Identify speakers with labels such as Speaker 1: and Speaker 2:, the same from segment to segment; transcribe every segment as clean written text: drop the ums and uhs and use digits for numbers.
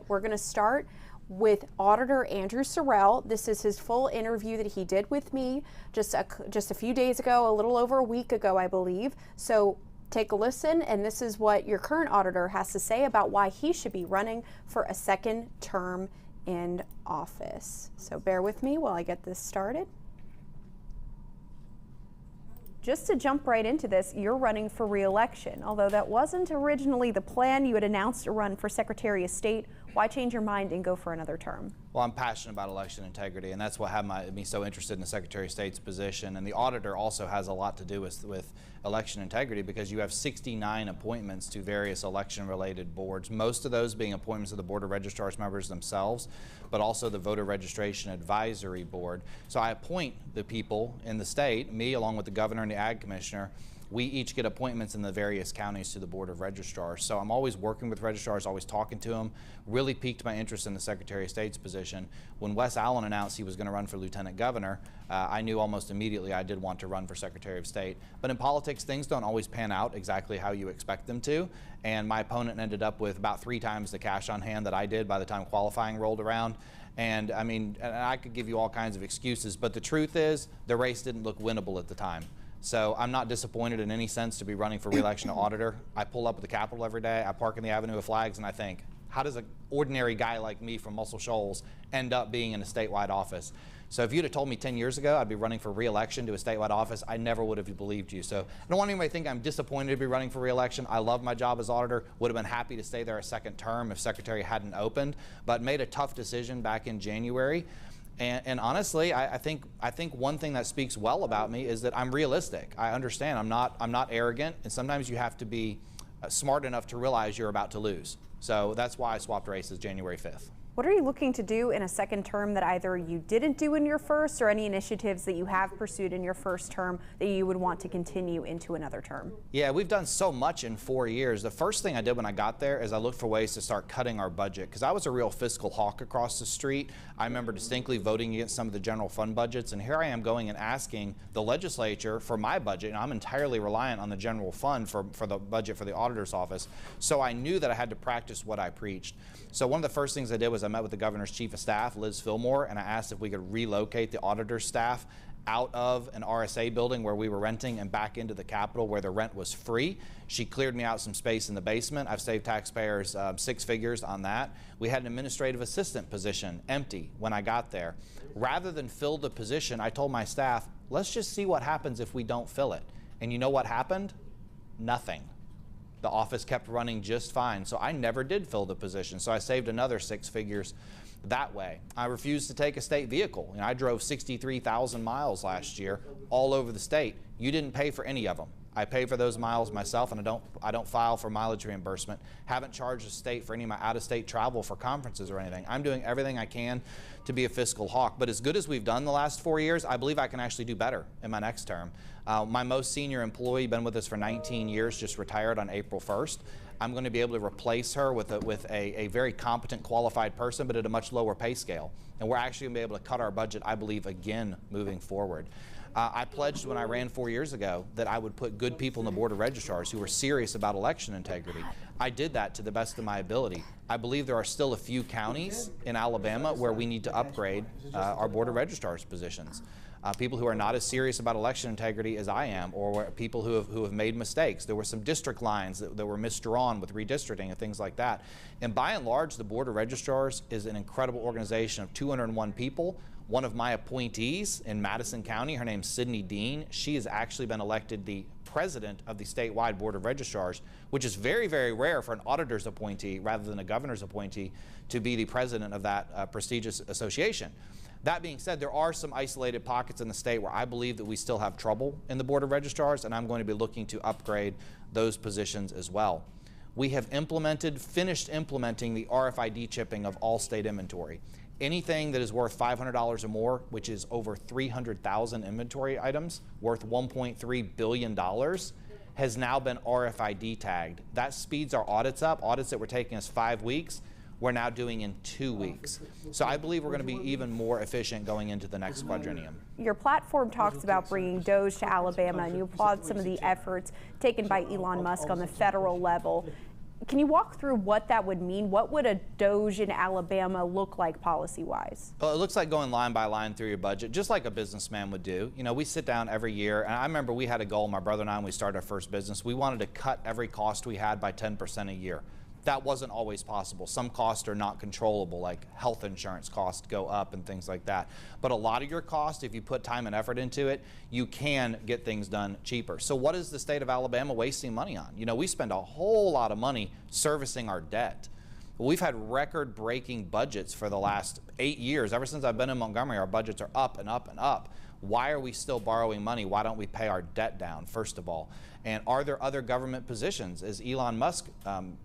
Speaker 1: We're going to start with Auditor Andrew Sorrell. This is his full interview that he did with me just a few days ago, a little over a week ago, I believe. So take a listen, and this is what your current auditor has to say about why he should be running for a second term in office. So bear with me while I get this started. Just to jump right into this, you're running for re-election. Although that wasn't originally the plan, you had announced a run for Secretary of State. Why change your mind and go for another term?
Speaker 2: Well, I'm passionate about election integrity, and that's what had me so interested in the Secretary of State's position. And the auditor also has a lot to do with election integrity, because you have 69 appointments to various election-related boards, most of those being appointments of the Board of Registrars members themselves, but also the Voter Registration Advisory Board. So I appoint the people in the state, me along with the governor and the ag commissioner. We each get appointments in the various counties to the Board of Registrars. So I'm always working with registrars, always talking to them. Really piqued my interest in the Secretary of State's position. When Wes Allen announced he was going to run for Lieutenant Governor, I knew almost immediately I did want to run for Secretary of State. But in politics, things don't always pan out exactly how you expect them to. And my opponent ended up with about 3 times the cash on hand that I did by the time qualifying rolled around. And I mean, I could give you all kinds of excuses, but the truth is the race didn't look winnable at the time. So I'm not disappointed in any sense to be running for re-election to auditor. I pull up at the Capitol every day, I park in the Avenue of Flags, and I think, how does an ordinary guy like me from Muscle Shoals end up being in a statewide office? So if you'd have told me 10 years ago I'd be running for re-election to a statewide office, I never would have believed you. So I don't want anybody to think I'm disappointed to be running for re-election. I love my job as auditor, would have been happy to stay there a second term if Secretary hadn't opened, but made a tough decision back in January. And honestly, I think one thing that speaks well about me is that I'm realistic. I understand I'm not arrogant, and sometimes you have to be smart enough to realize you're about to lose. So that's why I swapped races January 5th.
Speaker 1: What are you looking to do in a second term that either you didn't do in your first, or any initiatives that you have pursued in your first term that you would want to continue into another term?
Speaker 2: Yeah, we've done so much in 4 years. The first thing I did when I got there is I looked for ways to start cutting our budget, because I was a real fiscal hawk across the street. I remember distinctly voting against some of the general fund budgets, and here I am going and asking the legislature for my budget, and I'm entirely reliant on the general fund for the budget for the auditor's office. So I knew that I had to practice what I preached. So one of the first things I did was I met with the governor's chief of staff, Liz Fillmore, and I asked if we could relocate the auditor's staff out of an RSA building where we were renting and back into the Capitol where the rent was free. She cleared me out some space in the basement. I've saved taxpayers 6 figures on that. We had an administrative assistant position empty when I got there. Rather than fill the position, I told my staff, let's just see what happens if we don't fill it. And you know what happened? Nothing. The office kept running just fine, so I never did fill the position. So I saved another 6 figures that way. I refused to take a state vehicle. I drove 63,000 miles last year all over the state. You didn't pay for any of them. I pay for those miles myself, and I don't file for mileage reimbursement. Haven't charged the state for any of my out-of-state travel for conferences or anything. I'm doing everything I can to be a fiscal hawk. But as good as we've done the last 4 years, I believe I can actually do better in my next term. My most senior employee, been with us for 19 years, just retired on April 1st. I'm going to be able to replace her with a very competent, qualified person, but at a much lower pay scale. And we're actually going to be able to cut our budget, I believe, again moving forward. I pledged when I ran 4 years ago that I would put good people in the Board of Registrars who were serious about election integrity. I did that to the best of my ability. I believe there are still a few counties in Alabama where we need to upgrade our Board of Registrars positions. People who are not as serious about election integrity as I am, or people who have made mistakes. There were some district lines that were misdrawn with redistricting and things like that. And by and large, the Board of Registrars is an incredible organization of 201 people. One of my appointees in Madison County, her name's Sydney Dean. She has actually been elected the president of the statewide Board of Registrars, which is very, very rare for an auditor's appointee rather than a governor's appointee to be the president of that prestigious association. That being said, there are some isolated pockets in the state where I believe that we still have trouble in the Board of Registrars, and I'm going to be looking to upgrade those positions as well. We have finished implementing the RFID chipping of all state inventory. Anything that is worth $500 or more, which is over 300,000 inventory items, worth $1.3 billion, has now been RFID tagged. That speeds our audits up. Audits that were taking us 5 weeks, we're now doing in 2 weeks. So I believe we're going to be even more efficient going into the next quadrennium.
Speaker 1: Your platform talks about bringing DOGE to Alabama, and you applaud some of the efforts taken by Elon Musk on the federal level. Can you walk through what that would mean? What would a DOGE in Alabama look like policy-wise?
Speaker 2: Well, it looks like going line by line through your budget, just like a businessman would do. You know, we sit down every year, and I remember we had a goal, my brother and I, when we started our first business. We wanted to cut every cost we had by 10% a year. That wasn't always possible. Some costs are not controllable, like health insurance costs go up and things like that. But a lot of your costs, if you put time and effort into it, you can get things done cheaper. So what is the state of Alabama wasting money on? You know, we spend a whole lot of money servicing our debt. We've had record-breaking budgets for the last 8 years. Ever since I've been in Montgomery, our budgets are up and up and up. Why are we still borrowing money? Why don't we pay our debt down, first of all? And are there other government positions? As Elon Musk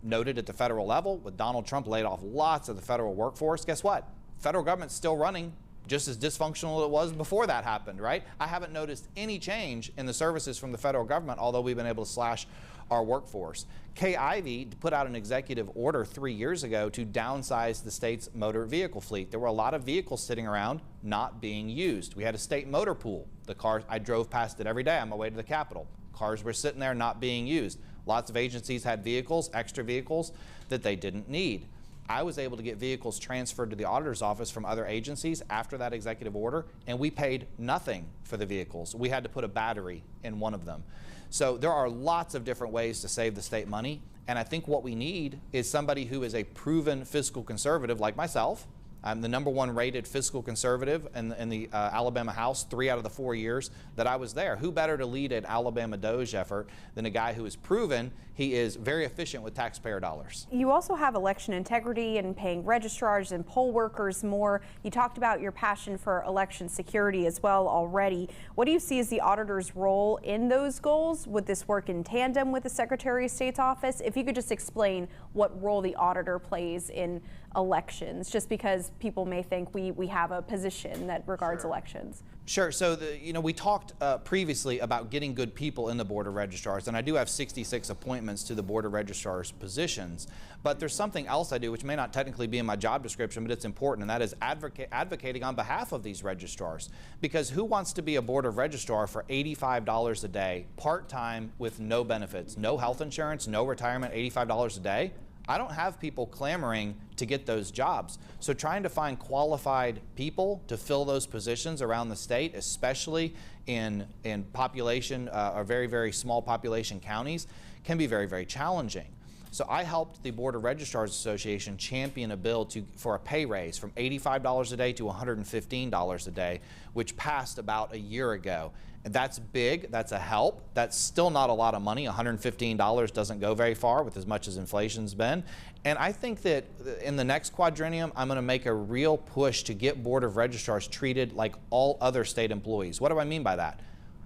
Speaker 2: noted at the federal level, with Donald Trump laid off lots of the federal workforce, guess what? Federal government's still running just as dysfunctional as it was before that happened, right? I haven't noticed any change in the services from the federal government, although we've been able to slash our workforce. Kay Ivey put out an executive order 3 years ago to downsize the state's motor vehicle fleet. There were a lot of vehicles sitting around not being used. We had a state motor pool. The cars, I drove past it every day on my way to the Capitol. Cars were sitting there not being used. Lots of agencies had vehicles, extra vehicles, that they didn't need. I was able to get vehicles transferred to the auditor's office from other agencies after that executive order, and we paid nothing for the vehicles. We had to put a battery in one of them. So there are lots of different ways to save the state money, and I think what we need is somebody who is a proven fiscal conservative like myself. I'm the #1 rated fiscal conservative in the Alabama House 3 out of the 4 years that I was there. Who better to lead an Alabama DOGE effort than a guy who has proven he is very efficient with taxpayer dollars?
Speaker 1: You also have election integrity and paying registrars and poll workers more. You talked about your passion for election security as well already. What do you see as the auditor's role in those goals? Would this work in tandem with the Secretary of State's office? If you could just explain what role the auditor plays in elections, just because people may think we have a position that regards elections.
Speaker 2: Sure. So, we talked previously about getting good people in the Board of Registrars, and I do have 66 appointments to the Board of Registrars positions. But there's something else I do, which may not technically be in my job description, but it's important, and that is advocating on behalf of these registrars. Because who wants to be a Board of Registrar for $85 a day, part-time, with no benefits, no health insurance, no retirement, $85 a day? I don't have people clamoring to get those jobs. So trying to find qualified people to fill those positions around the state, especially in population or very, very small population counties, can be very, very challenging. So I helped the Board of Registrars Association champion a bill for a pay raise from $85 a day to $115 a day, which passed about a year ago. And that's big, that's a help. That's still not a lot of money. $115 doesn't go very far with as much as inflation's been. And I think that in the next quadrennium, I'm gonna make a real push to get Board of Registrars treated like all other state employees. What do I mean by that?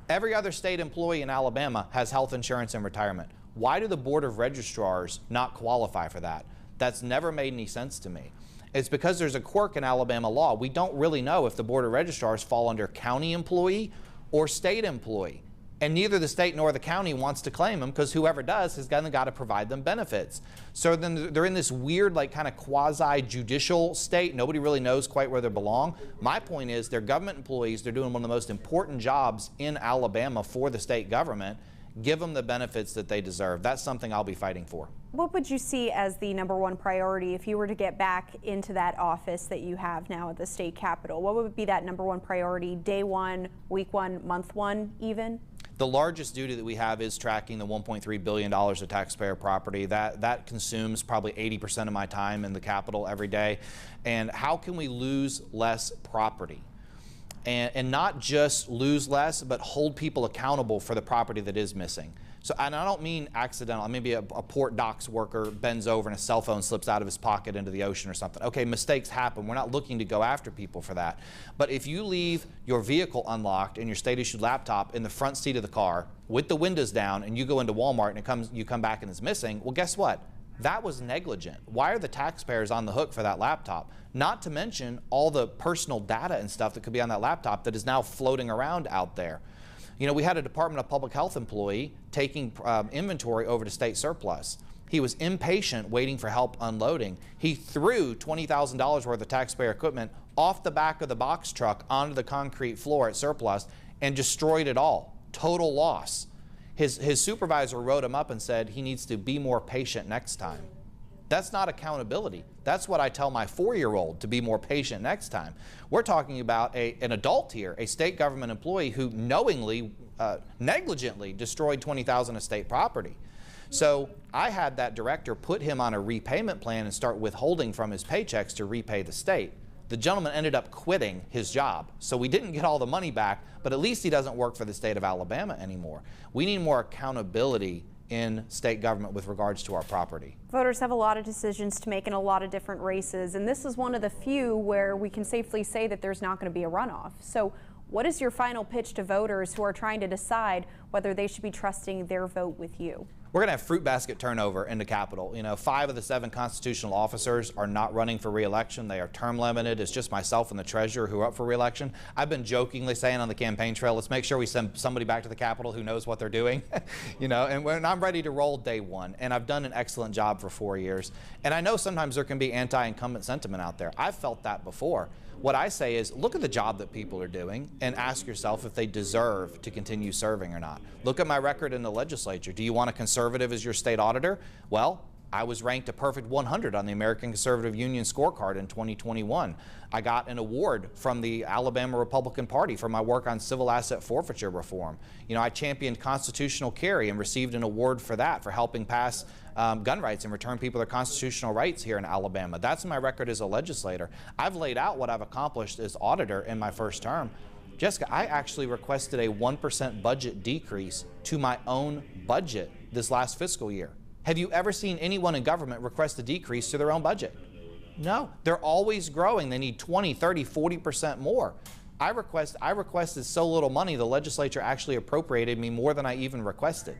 Speaker 2: Every other state employee in Alabama has health insurance and retirement. Why do the Board of Registrars not qualify for that? That's never made any sense to me. It's because there's a quirk in Alabama law. We don't really know if the Board of Registrars fall under county employee or state employee. And neither the state nor the county wants to claim them, because whoever does has got to provide them benefits. So then they're in this weird, like, kind of quasi-judicial state. Nobody really knows quite where they belong. My point is they're government employees. They're doing one of the most important jobs in Alabama for the state government. Give them the benefits that they deserve. That's something I'll be fighting for.
Speaker 1: What would you see as the #1 priority if you were to get back into that office that you have now at the state capitol? What would be that #1 priority, day one, week one, month one even?
Speaker 2: The largest duty that we have is tracking the $1.3 billion of taxpayer property. That consumes probably 80% of my time in the Capitol every day. And how can we lose less property? And not just lose less, but hold people accountable for the property that is missing. So, and I don't mean accidental. Maybe a port docks worker bends over and a cell phone slips out of his pocket into the ocean or something. Okay, mistakes happen. We're not looking to go after people for that. But if you leave your vehicle unlocked and your state-issued laptop in the front seat of the car with the windows down, and you go into Walmart and you come back and it's missing, well, guess what? That was negligent. Why are the taxpayers on the hook for that laptop? Not to mention all the personal data and stuff that could be on that laptop that is now floating around out there. You know, we had a Department of Public Health employee taking inventory over to state surplus. He was impatient waiting for help unloading. He threw $20,000 worth of taxpayer equipment off the back of the box truck onto the concrete floor at surplus and destroyed it all. Total loss. His supervisor wrote him up and said he needs to be more patient next time. That's not accountability. That's what I tell my 4-year-old, to be more patient next time. We're talking about an adult here, a state government employee who knowingly, negligently destroyed $20,000 of state property. So I had that director put him on a repayment plan and start withholding from his paychecks to repay the state. The gentleman ended up quitting his job. So we didn't get all the money back, but at least he doesn't work for the state of Alabama anymore. We need more accountability in state government with regards to our property.
Speaker 1: Voters have a lot of decisions to make in a lot of different races, and this is one of the few where we can safely say that there's not going to be a runoff. So what is your final pitch to voters who are trying to decide whether they should be trusting their vote with you?
Speaker 2: We're going to have fruit basket turnover in the Capitol. 5 of the 7 constitutional officers are not running for re-election. They are term limited. It's just myself and the treasurer who are up for re-election. I've been jokingly saying on the campaign trail, let's make sure we send somebody back to the Capitol who knows what they're doing. And when I'm ready to roll day one, and I've done an excellent job for 4 years. And I know sometimes there can be anti-incumbent sentiment out there. I've felt that before. What I say is, look at the job that people are doing and ask yourself if they deserve to continue serving or not. Look at my record in the legislature. Do you want a conservative as your state auditor? Well, I was ranked a perfect 100 on the American Conservative Union scorecard in 2021. I got an award from the Alabama Republican Party for my work on civil asset forfeiture reform. I championed constitutional carry and received an award for that, for helping pass gun rights and return people their constitutional rights here in Alabama. That's my record as a legislator. I've laid out what I've accomplished as auditor in my first term. Jessica, I actually requested a 1% budget decrease to my own budget this last fiscal year. Have you ever seen anyone in government request a decrease to their own budget? No, they're always growing. They need 20, 30, 40% more. I requested so little money, the legislature actually appropriated me more than I even requested.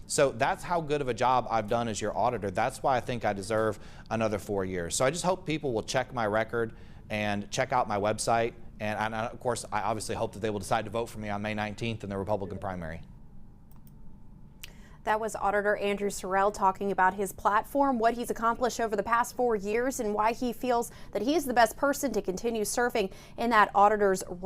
Speaker 2: So that's how good of a job I've done as your auditor. That's why I think I deserve another 4 years. So I just hope people will check my record and check out my website. And of course, I obviously hope that they will decide to vote for me on May 19th in the Republican primary.
Speaker 1: That was Auditor Andrew Sorrell talking about his platform, what he's accomplished over the past 4 years, and why he feels that he is the best person to continue serving in that auditor's role.